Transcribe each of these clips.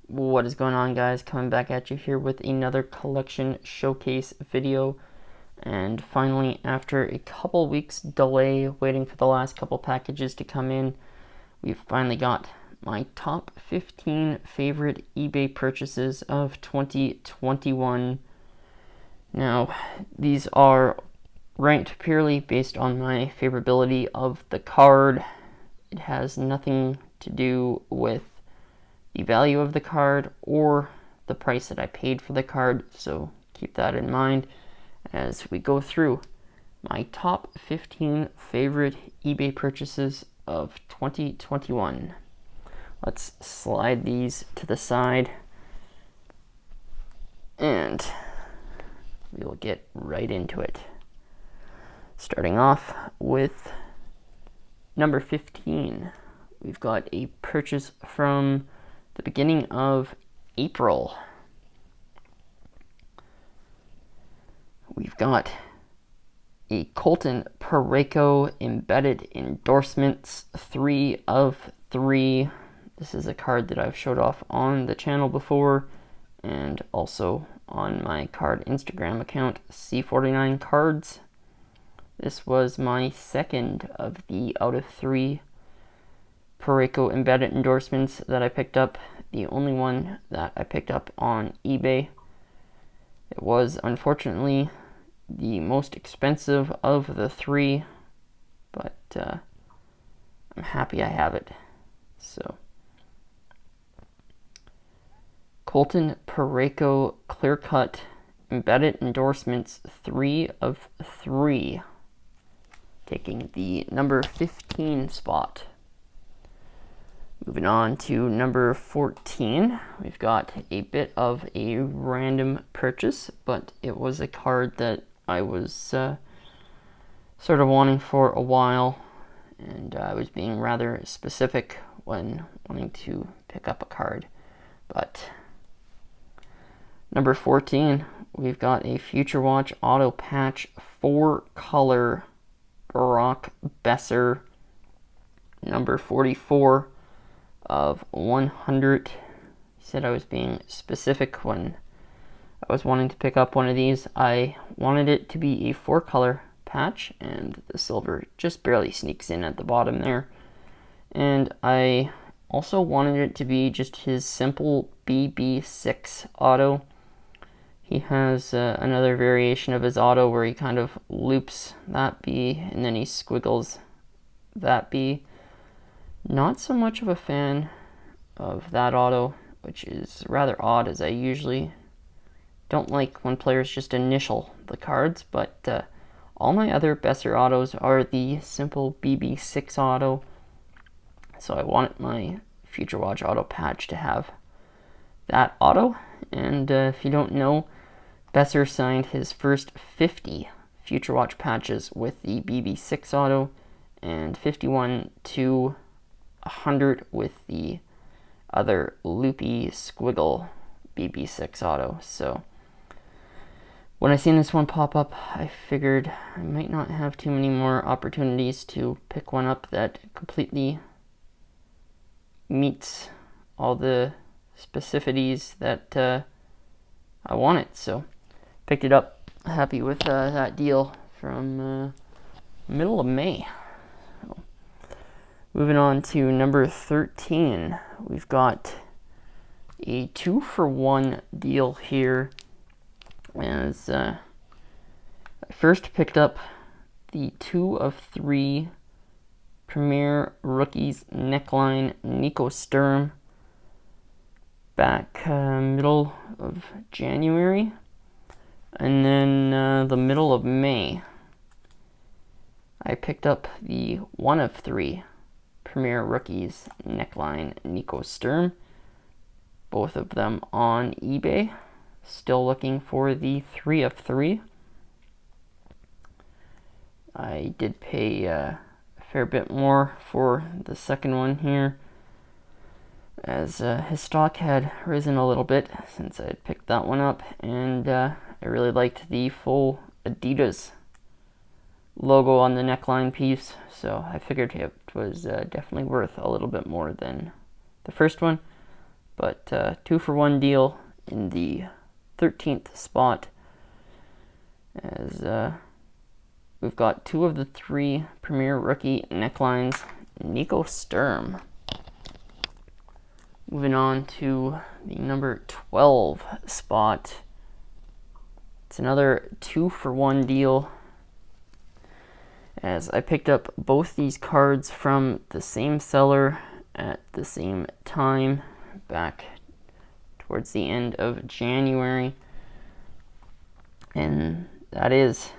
What is going on, guys? Coming back at you here with another collection showcase video. And finally, after a couple weeks delay waiting for the last couple packages to come in, we've finally got my top 15 favorite eBay purchases of 2021. Now, these are ranked purely based on my favorability of the card. It has nothing to do with the value of the card or the price that I paid for the card, so keep that in mind as we go through my top 15 favorite eBay purchases of 2021. Let's slide these to the side and we will get right into it. Starting off with number 15, we've got a purchase from the beginning of April. We've got a Colton Parayko embedded endorsements 3 of 3. This is a card that I've showed off on the channel before and also on my card Instagram account, C49 Cards. This was my second of the out of 3 Parayko embedded endorsements that I picked up, the only one that I picked up on eBay. It was unfortunately the most expensive of the 3, but I'm happy I have it. So, Colton Parayko clear cut embedded endorsements 3 of 3, taking the number 15 spot. Moving on to number 14, we've got a bit of a random purchase, but it was a card that I was sort of wanting for a while, and I was being rather specific when wanting to pick up a card. But number 14, we've got a Future Watch auto patch 4-color Brock Boeser, number 44 of 100. Said I was being specific when I was wanting to pick up one of these. I wanted it to be a 4-color patch, and the silver just barely sneaks in at the bottom there. And I also wanted it to be just his simple BB6 auto. He has another variation of his auto where he kind of loops that B and then he squiggles that B. Not so much of a fan of that auto, which is rather odd, as I usually don't like when players just initial the cards, but all my other Boeser autos are the simple BB6 auto, so I wanted my Future Watch auto patch to have that auto. And if you don't know, Boeser signed his first 50 Future Watch patches with the BB6 auto and 51 to 100 with the other loopy squiggle BB6 auto. So when I seen this one pop up, I figured I might not have too many more opportunities to pick one up that completely meets all the specificities that I wanted. So picked it up, happy with that deal from middle of May. Moving on to number 13, we've got a 2-for-1 deal here, as I first picked up the 2 of 3 Premier Rookies neckline Nico Sturm back middle of January, and then the middle of May I picked up the 1 of 3 Premier Rookies neckline Nico Sturm, both of them on eBay. Still looking for the 3 of 3. I did pay a fair bit more for the second one here, as his stock had risen a little bit since I had picked that one up, and I really liked the full Adidas logo on the neckline piece, so I figured it was definitely worth a little bit more than the first one. but 2-for-1 deal in the 13th spot, as we've got 2 of the 3 Premier Rookie necklines, Nico Sturm. Moving on to the number 12 spot. It's another 2-for-1 deal, as I picked up both these cards from the same seller at the same time back towards the end of January. And that is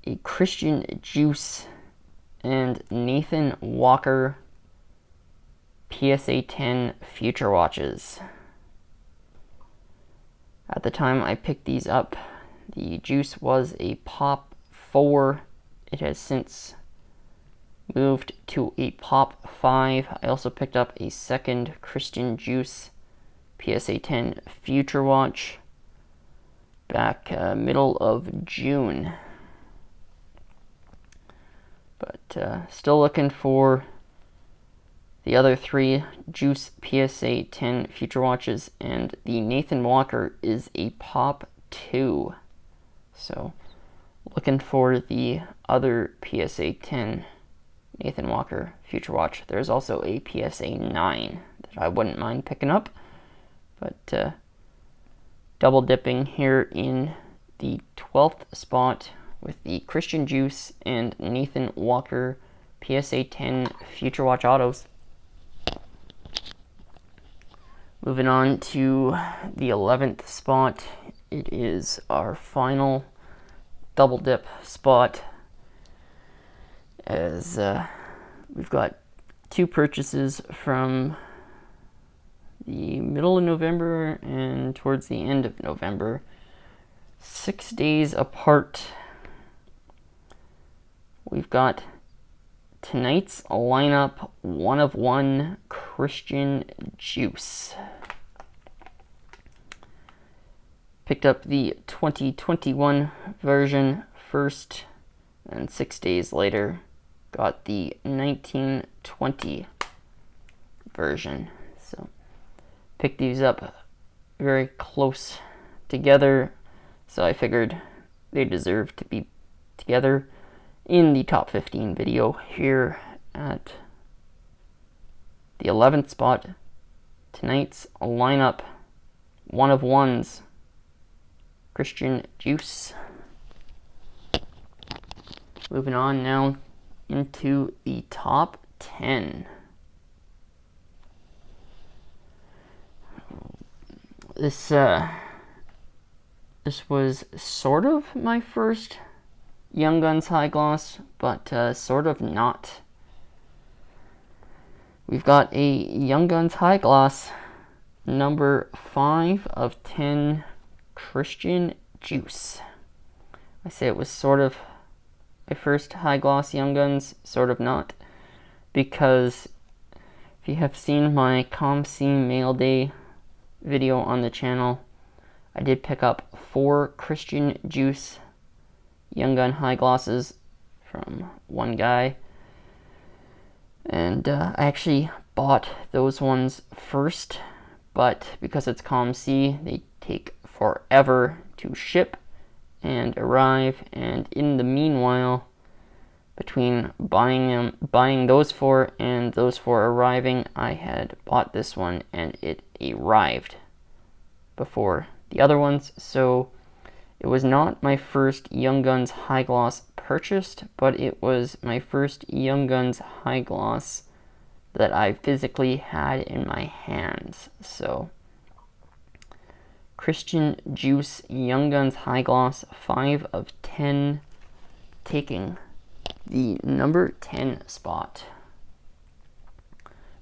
a Christian Djoos and Nathan Walker PSA 10 Future Watches. At the time I picked these up, the Djoos was a Pop 4. It has since moved to a Pop 5. I also picked up a second Christian Djoos PSA 10 Future Watch back middle of June. But still looking for the other 3 Djoos PSA 10 Future Watches, and the Nathan Walker is a Pop 2. So looking for the other PSA 10 Nathan Walker Future Watch. There's also a PSA 9 that I wouldn't mind picking up, but double dipping here in the 12th spot with the Christian Djoos and Nathan Walker PSA 10 Future Watch autos. Moving on to the 11th spot, it is our final double dip spot, as we've got 2 purchases from the middle of November and towards the end of November, 6 days apart. We've got tonight's lineup 1 of 1 Christian Djoos. Picked up the 2021 version first, and 6 days later got the 1920 version. So picked these up very close together, so I figured they deserve to be together in the top 15 video here at the 11th spot. Tonight's lineup 1 of 1s Christian Djoos. Moving on now into the top 10. This was sort of my first Young Guns High Gloss, but sort of not. We've got a Young Guns High Gloss number 5 of 10 Christian Djoos. I say it was sort of my first high gloss Young Guns, sort of not, because if you have seen my ComC Mail Day video on the channel, I did pick up 4 Christian Djoos Young Gun high glosses from one guy, and I actually bought those ones first, but because it's ComC, they take forever to ship and arrive, and in the meanwhile, between buying those 4 and those 4 arriving, I had bought this one and it arrived before the other ones. So it was not my first Young Guns high gloss purchased, but it was my first Young Guns high gloss that I physically had in my hands. So Christian Djoos Young Guns high gloss 5 of 10, taking the number 10 spot.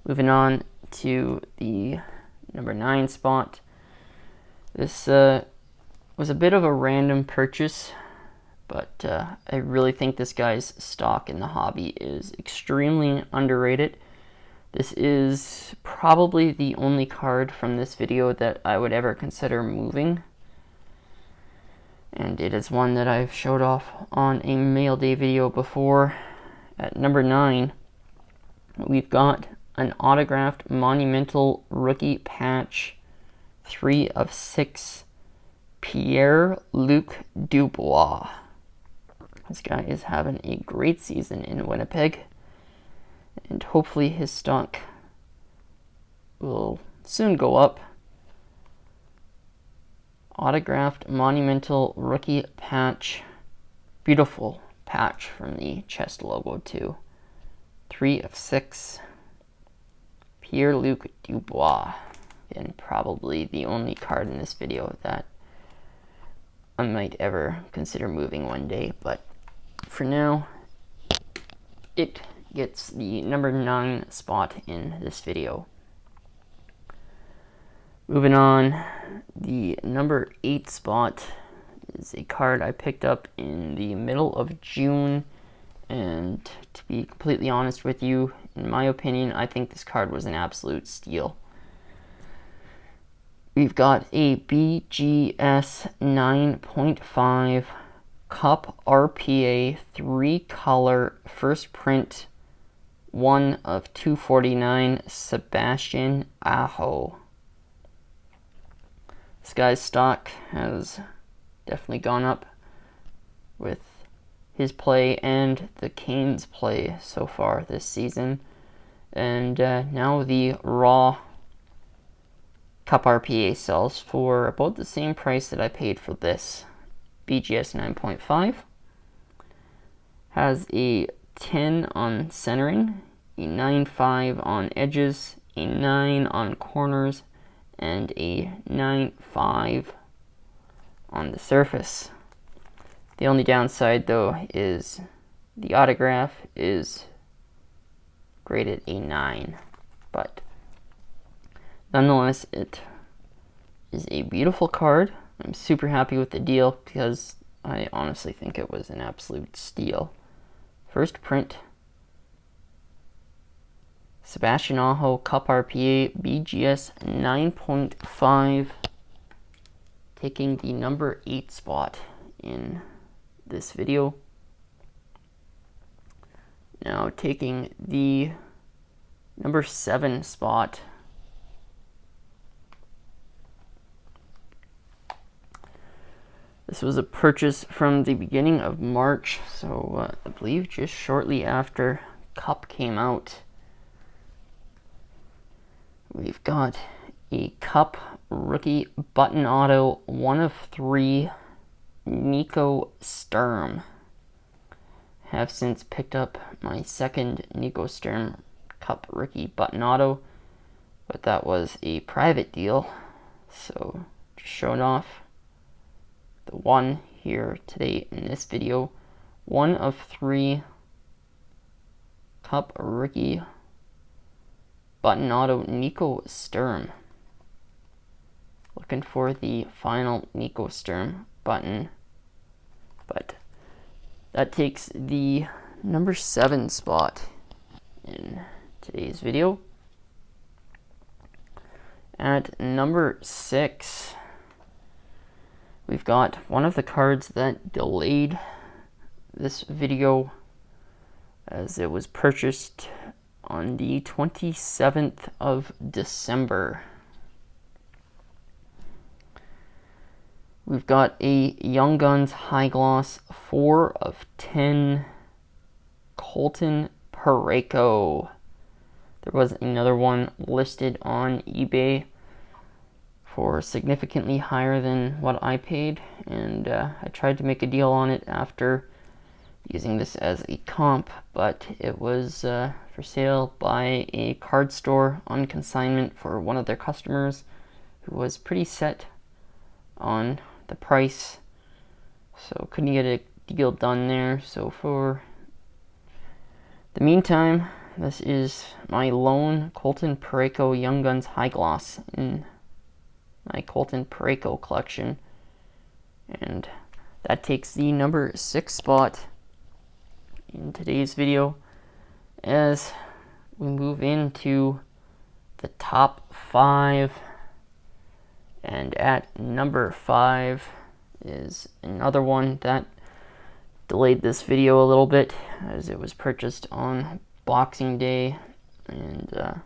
Moving on to the number 9 spot. This was a bit of a random purchase, but I really think this guy's stock in the hobby is extremely underrated. This is probably the only card from this video that I would ever consider moving, and it is one that I've showed off on a mail day video before. At number 9, we've got an autographed Monumental Rookie Patch, 3/6, Pierre-Luc Dubois. This guy is having a great season in Winnipeg, and hopefully his stock will soon go up. Autographed Monumental Rookie Patch. Beautiful patch from the chest logo too. 3/6. Pierre-Luc Dubois. And probably the only card in this video that I might ever consider moving one day. But for now, it gets the number 9 spot in this video. Moving on, the number 8 spot is a card I picked up in the middle of June, and to be completely honest with you, in my opinion, I think this card was an absolute steal. We've got a BGS 9.5 Cup RPA 3-color first print 1/249 Sebastian Aho. This guy's stock has definitely gone up with his play and the Canes' play so far this season. And now the raw Cup RPA sells for about the same price that I paid for this. BGS 9.5 has a 10 on centering, a 9.5 on edges, a 9 on corners, and a 9.5 on the surface. The only downside though is the autograph is graded a 9, but nonetheless it is a beautiful card. I'm super happy with the deal because I honestly think it was an absolute steal. First print, Sebastian Aho Cup RPA BGS 9.5, taking the number 8 spot in this video. Now taking the number 7 spot, this was a purchase from the beginning of March, so I believe just shortly after Cup came out. We've got a Cup Rookie Button Auto 1/3 Nico Sturm. Have since picked up my second Nico Sturm Cup Rookie Button Auto, but that was a private deal, so just showing off the one here today in this video. 1/3 Cup Rookie Button Auto Nico Sturm. Looking for the final Nico Sturm button, but that takes the number 7 spot in today's video. At number 6, we've got one of the cards that delayed this video as it was purchased on the 27th of December. We've got a Young Guns High Gloss 4/10 Colton Parayko. There was another one listed on eBay for significantly higher than what I paid, and I tried to make a deal on it after using this as a comp, but it was for sale by a card store on consignment for one of their customers who was pretty set on the price, so couldn't get a deal done there. So for the meantime, this is my lone Colton Parayko Young Guns High Gloss in my Colton Parayko collection, and that takes the number 6 spot in today's video. As we move into the top 5, and at number 5 is another one that delayed this video a little bit as it was purchased on Boxing Day and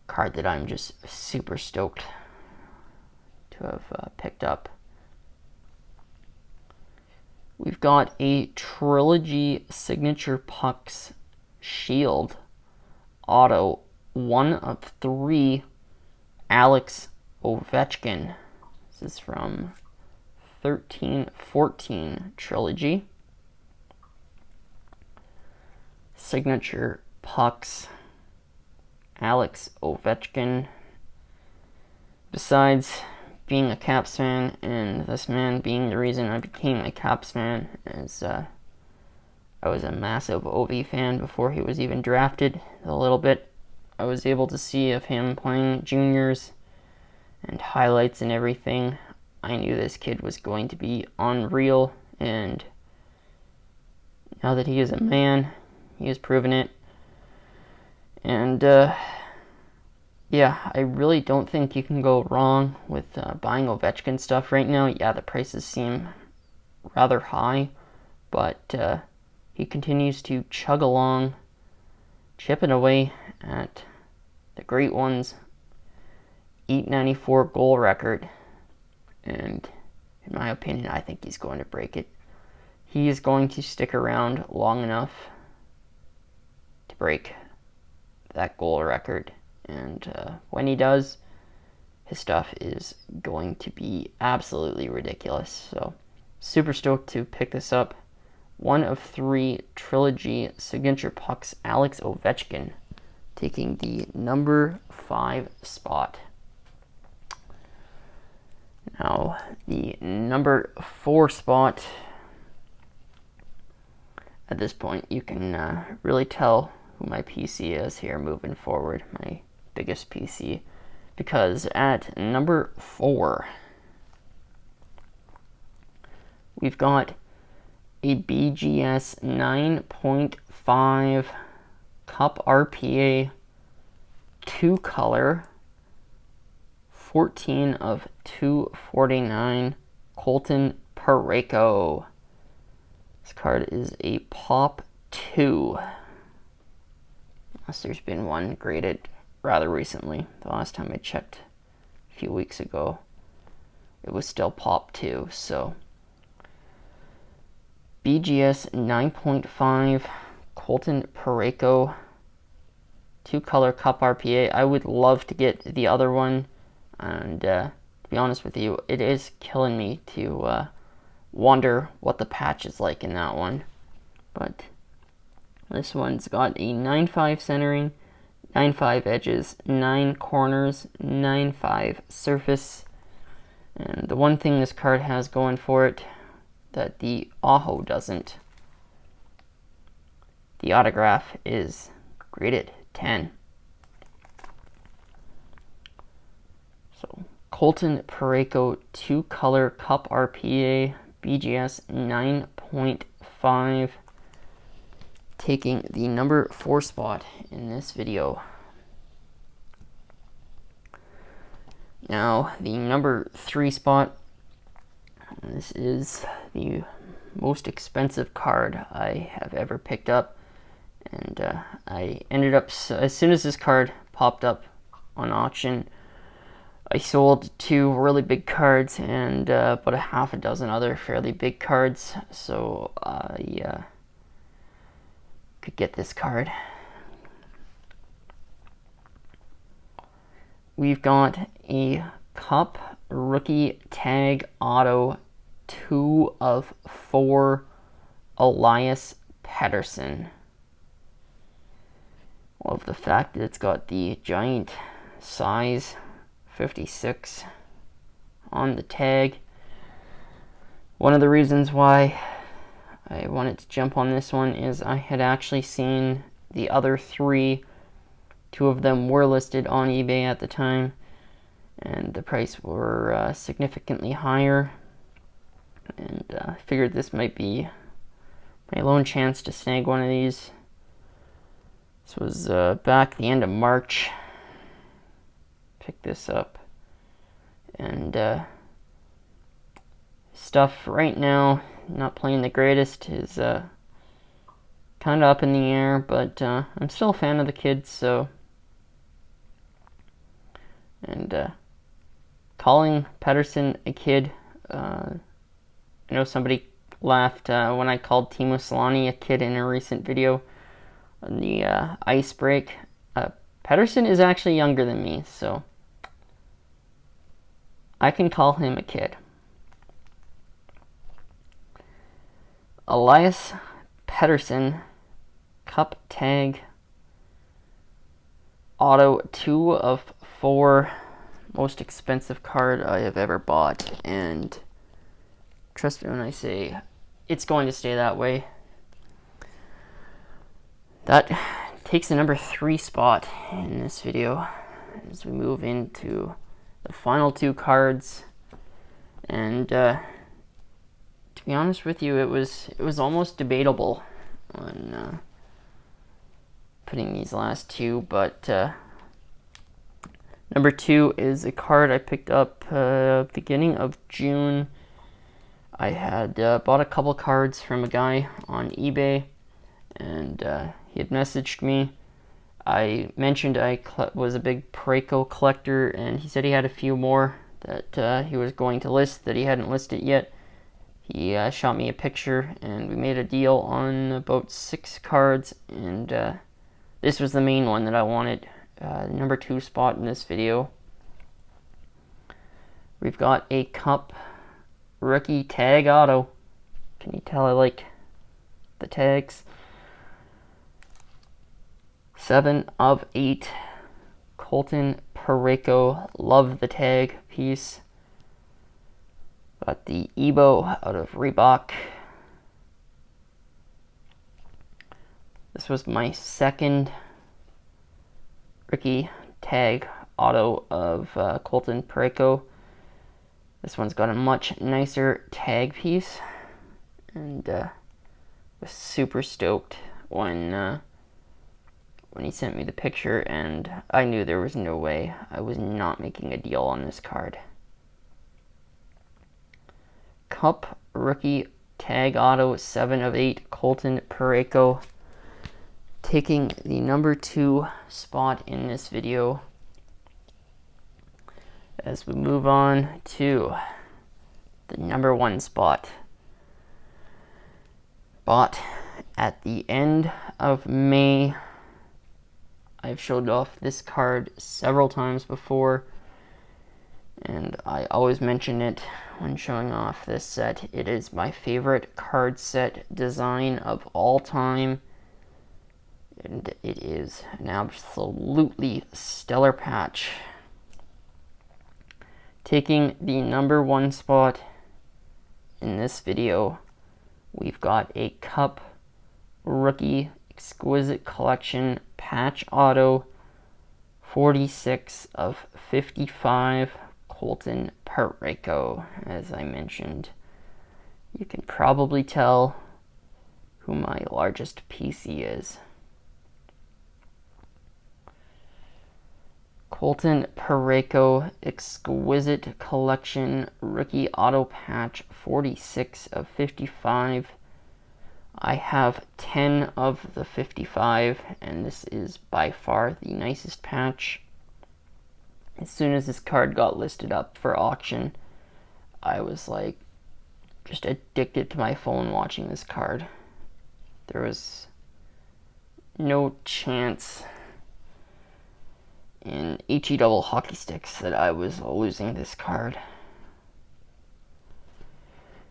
card that I'm just super stoked to have picked up. We've got a Trilogy Signature Pucks Shield Auto, 1 of 3, Alex Ovechkin. This is from 13-14 Trilogy. Signature Pucks, Alex Ovechkin. Besides being a Caps fan, and this man being the reason I became a Caps fan, as I was a massive Ovi fan before he was even drafted. A little bit I was able to see of him playing juniors and highlights and everything. I knew this kid was going to be unreal, and now that he is a man, he has proven it. And yeah, I really don't think you can go wrong with buying Ovechkin stuff right now. Yeah, the prices seem rather high, but he continues to chug along, chipping away at the Great One's .894 goal record. And in my opinion, I think he's going to break it. He is going to stick around long enough to break that goal record. And when he does, his stuff is going to be absolutely ridiculous. So, super stoked to pick this up. 1 of 3 Trilogy Signature Pucks, Alex Ovechkin, taking the number 5 spot. Now, the number 4 spot, at this point, you can really tell who my PC is here moving forward, my biggest PC, because at number 4, we've got a BGS 9.5 Cup RPA 2-color 14 of 249 Colton Parayko. This card is a Pop 2. Unless there's been one graded rather recently. The last time I checked a few weeks ago, it was still Pop 2. So BGS 9.5 Colton Parayko 2-color Cup RPA. I would love to get the other one, and to be honest with you, it is killing me to wonder what the patch is like in that one. But this one's got a 9.5 centering, 9.5 edges, 9 corners, 9.5 surface. And the one thing this card has going for it that the Aho doesn't, the autograph is graded 10. So Colton Parayko 2-color Cup RPA BGS 9.5, taking the number 4 spot in this video. Now, the number 3 spot. This is the most expensive card I have ever picked up. And I ended up, as soon as this card popped up on auction, I sold 2 really big cards and about a half a dozen other fairly big cards. So I could get this card. We've got a Cup Rookie Tag Auto 2 of 4 Elias Pettersson. Love the fact that it's got the giant size 56 on the tag. One of the reasons why I wanted to jump on this one is I had actually seen the other 3. 2 of them were listed on eBay at the time, and the price were significantly higher. And I figured this might be my lone chance to snag one of these. This was back the end of March. Picked this up, and stuff right now not playing the greatest. Is kind kind of up in the air, but I'm still a fan of the kids, so. And calling Pettersson a kid, I know somebody laughed when I called Teemu Selanne a kid in a recent video on the ice break. Pettersson is actually younger than me, so I can call him a kid. Elias Pettersson, Cup tag, auto 2 of 4, most expensive card I have ever bought, and trust me when I say it's going to stay that way. That takes the number 3 spot in this video as we move into the final 2 cards. And to be honest with you, it was almost debatable on putting these last 2, but number 2 is a card I picked up beginning of June. I had bought a couple cards from a guy on eBay, and he had messaged me. I mentioned I was a big Parayko collector, and he said he had a few more that he was going to list that he hadn't listed yet. He shot me a picture, and we made a deal on about 6 cards, and this was the main one that I wanted, number 2 spot in this video. We've got a Cup rookie tag auto. Can you tell I like the tags? 7 of 8, Colton Parayko. Love the tag piece. Got the Ebo out of Reebok. This was my second rookie tag auto of Colton Parayko. This one's got a much nicer tag piece, and was super stoked when he sent me the picture, and I knew there was no way I was not making a deal on this card. Cup rookie tag auto, 7 of 8, Colton Parayko, taking the number 2 spot in this video. As we move on to the number 1 spot. Bought at the end of May. I've showed off this card several times before, and I always mention it when showing off this set. It is my favorite card set design of all time, and it is an absolutely stellar patch. Taking the number 1 spot in this video, we've got a Cup rookie exquisite collection patch auto, 46 of 55, Colton Parayko. As I mentioned, you can probably tell who my largest PC is. Colton Parayko exquisite collection rookie auto patch, 46 of 55. I have 10 of the 55, and this is by far the nicest patch. As soon as this card got listed up for auction, I was like just addicted to my phone watching this card. There was no chance in HE double hockey sticks that I was losing this card.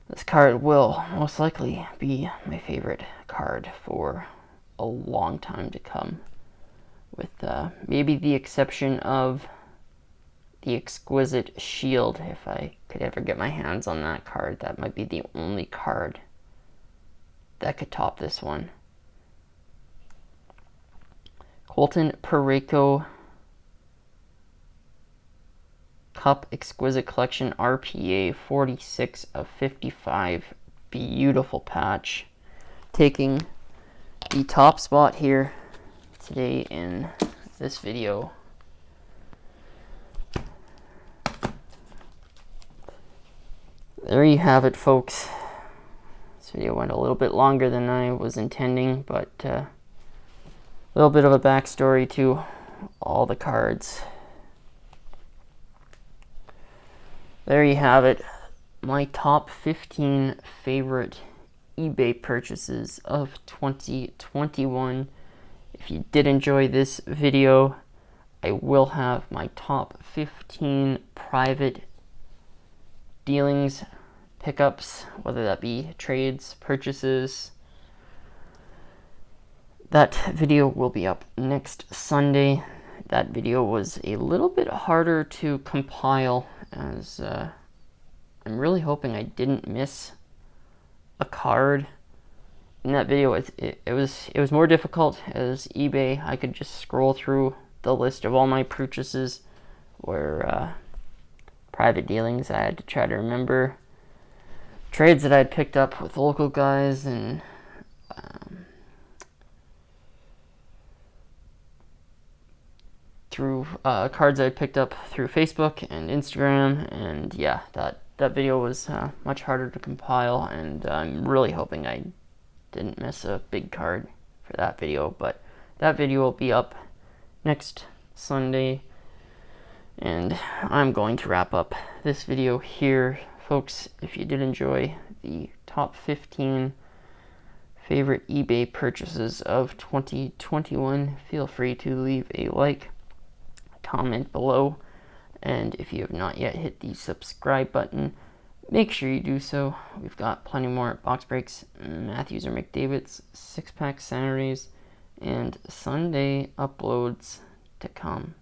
This card will most likely be my favorite card for a long time to come, with maybe the exception of the exquisite shield. If I could ever get my hands on that card, that might be the only card that could top this one. Colton Parayko Cup exquisite collection RPA, 46 of 55. Beautiful patch, taking the top spot here today in this video. There you have it, folks. This video went a little bit longer than I was intending, but a little bit of a backstory to all the cards. There you have it, my top 15 favorite eBay purchases of 2021. If you did enjoy this video, I will have my top 15 private dealings, pickups, whether that be trades, purchases. That video will be up next Sunday. That video was a little bit harder to compile, as I'm really hoping I didn't miss a card in that video. It was more difficult, as eBay, I could just scroll through the list of all my purchases, where private dealings, I had to try to remember trades that I had picked up with local guys, and through cards I picked up through Facebook and Instagram. And yeah, that video was much harder to compile, and I'm really hoping I didn't miss a big card for that video. But that video will be up next Sunday, and I'm going to wrap up this video here. Folks, if you did enjoy the top 15 favorite eBay purchases of 2021, feel free to leave a like, comment below, and if you have not yet hit the subscribe button, make sure you do so. We've got plenty more box breaks, Matthews or McDavid's, 6-pack Saturdays, and Sunday uploads to come.